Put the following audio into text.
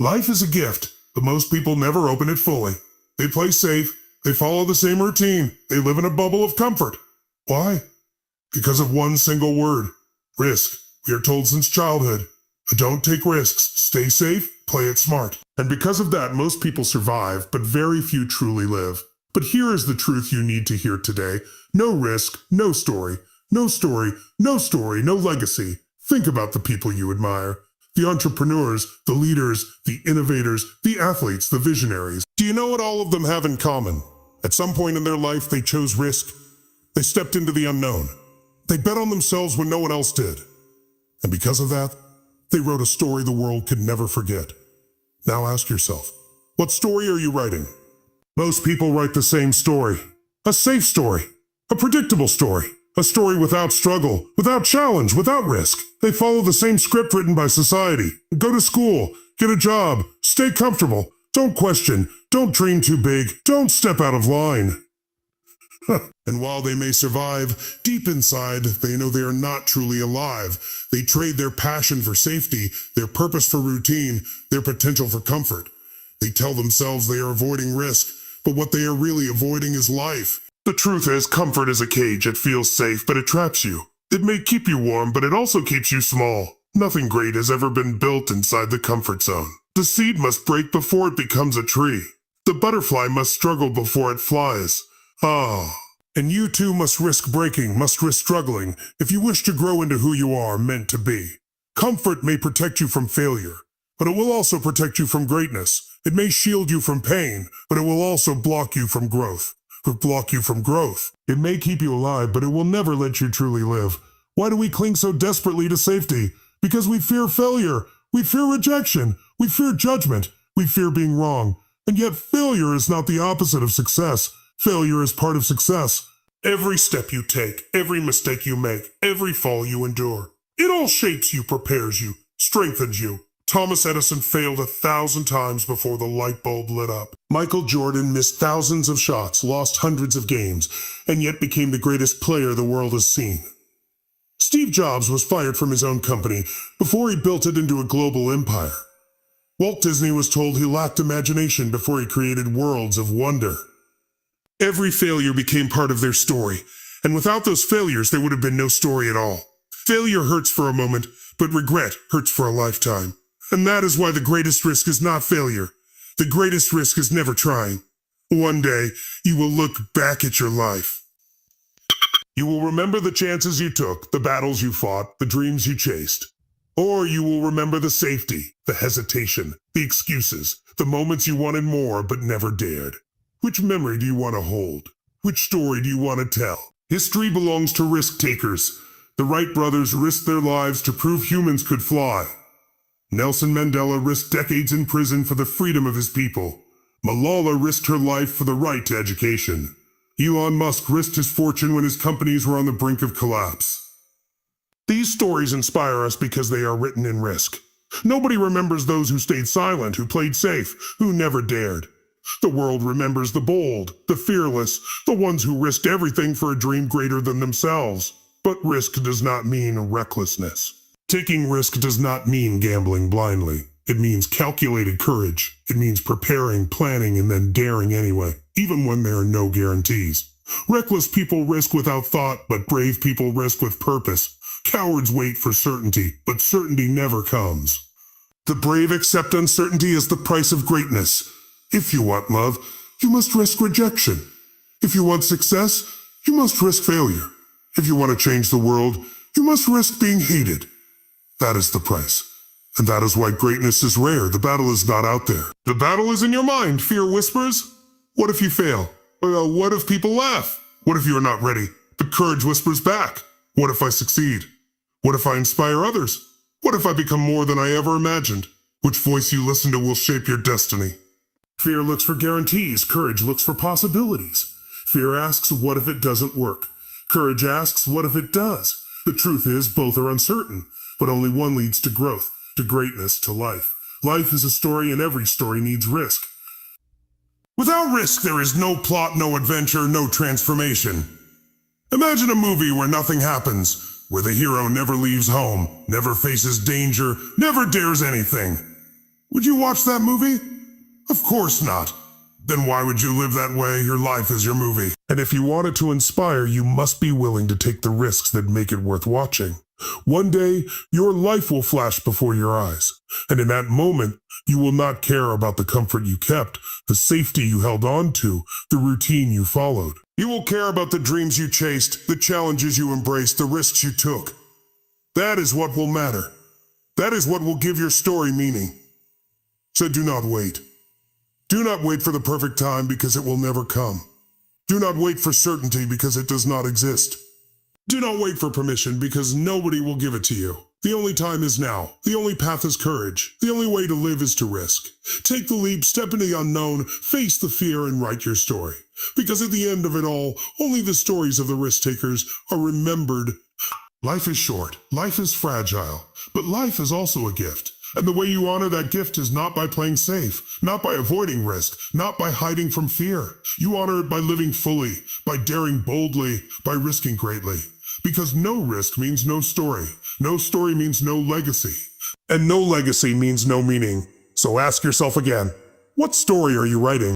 Life is a gift, but most people never open it fully. They play safe, they follow the same routine, they live in a bubble of comfort. Why? Because of one single word: risk. We are told since childhood, don't take risks, stay safe, play it smart. And because of that, most people survive, but very few truly live. But here is the truth you need to hear today. No risk, no story. No story, no story, no legacy. Think about the people you admire. The entrepreneurs, the leaders, the innovators, the athletes, the visionaries. Do you know what all of them have in common? At some point in their life, they chose risk. They stepped into the unknown. They bet on themselves when no one else did. And because of that, they wrote a story the world could never forget. Now ask yourself, what story are you writing? Most people write the same story. A safe story. A predictable story. A story without struggle, without challenge, without risk. They follow the same script written by society. Go to school, get a job, stay comfortable, don't question, don't dream too big, don't step out of line. And while they may survive, deep inside, they know they are not truly alive. They trade their passion for safety, their purpose for routine, their potential for comfort. They tell themselves they are avoiding risk, but what they are really avoiding is life. The truth is, comfort is a cage. It feels safe, but it traps you. It may keep you warm, but it also keeps you small. Nothing great has ever been built inside the comfort zone. The seed must break before it becomes a tree. The butterfly must struggle before it flies. And you too must risk breaking, must risk struggling, if you wish to grow into who you are meant to be. Comfort may protect you from failure, but it will also protect you from greatness. It may shield you from pain, but it will also block you from growth. It may keep you alive, but it will never let you truly live. Why do we cling so desperately to safety? Because we fear failure, we fear rejection, we fear judgment, we fear being wrong. And yet failure is not the opposite of success. Failure is part of success. Every step you take, every mistake you make, every fall you endure, it all shapes you, prepares you, strengthens you. Thomas Edison failed 1,000 times before the light bulb lit up. Michael Jordan missed thousands of shots, lost hundreds of games, and yet became the greatest player the world has seen. Steve Jobs was fired from his own company before he built it into a global empire. Walt Disney was told he lacked imagination before he created worlds of wonder. Every failure became part of their story, and without those failures, there would have been no story at all. Failure hurts for a moment, but regret hurts for a lifetime. And that is why the greatest risk is not failure. The greatest risk is never trying. One day, you will look back at your life. You will remember the chances you took, the battles you fought, the dreams you chased. Or you will remember the safety, the hesitation, the excuses, the moments you wanted more but never dared. Which memory do you want to hold? Which story do you want to tell? History belongs to risk takers. The Wright brothers risked their lives to prove humans could fly. Nelson Mandela risked decades in prison for the freedom of his people. Malala risked her life for the right to education. Elon Musk risked his fortune when his companies were on the brink of collapse. These stories inspire us because they are written in risk. Nobody remembers those who stayed silent, who played safe, who never dared. The world remembers the bold, the fearless, the ones who risked everything for a dream greater than themselves. But risk does not mean recklessness. Taking risk does not mean gambling blindly. It means calculated courage. It means preparing, planning, and then daring anyway, even when there are no guarantees. Reckless people risk without thought, but brave people risk with purpose. Cowards wait for certainty, but certainty never comes. The brave accept uncertainty as the price of greatness. If you want love, you must risk rejection. If you want success, you must risk failure. If you want to change the world, you must risk being hated. That is the price. And that is why greatness is rare. The battle is not out there. The battle is in your mind. Fear whispers. What if you fail? What if people laugh? What if you are not ready? But courage whispers back. What if I succeed? What if I inspire others? What if I become more than I ever imagined? Which voice you listen to will shape your destiny. Fear looks for guarantees. Courage looks for possibilities. Fear asks, what if it doesn't work? Courage asks, what if it does? The truth is, both are uncertain, but only one leads to growth, to greatness, to life. Life is a story, and every story needs risk. Without risk, there is no plot, no adventure, no transformation. Imagine a movie where nothing happens, where the hero never leaves home, never faces danger, never dares anything. Would you watch that movie? Of course not. Then why would you live that way? Your life is your movie. And if you want it to inspire, you must be willing to take the risks that make it worth watching. One day, your life will flash before your eyes. And in that moment, you will not care about the comfort you kept, the safety you held on to, the routine you followed. You will care about the dreams you chased, the challenges you embraced, the risks you took. That is what will matter. That is what will give your story meaning. So do not wait. Do not wait for the perfect time because it will never come. Do not wait for certainty because it does not exist. Do not wait for permission because nobody will give it to you. The only time is now. The only path is courage. The only way to live is to risk. Take the leap, step into the unknown, face the fear, and write your story. Because at the end of it all, only the stories of the risk takers are remembered. Life is short. Life is fragile. But life is also a gift. And the way you honor that gift is not by playing safe, not by avoiding risk, not by hiding from fear. You honor it by living fully, by daring boldly, by risking greatly. Because no risk means no story. No story means no legacy. And no legacy means no meaning. So ask yourself again, what story are you writing?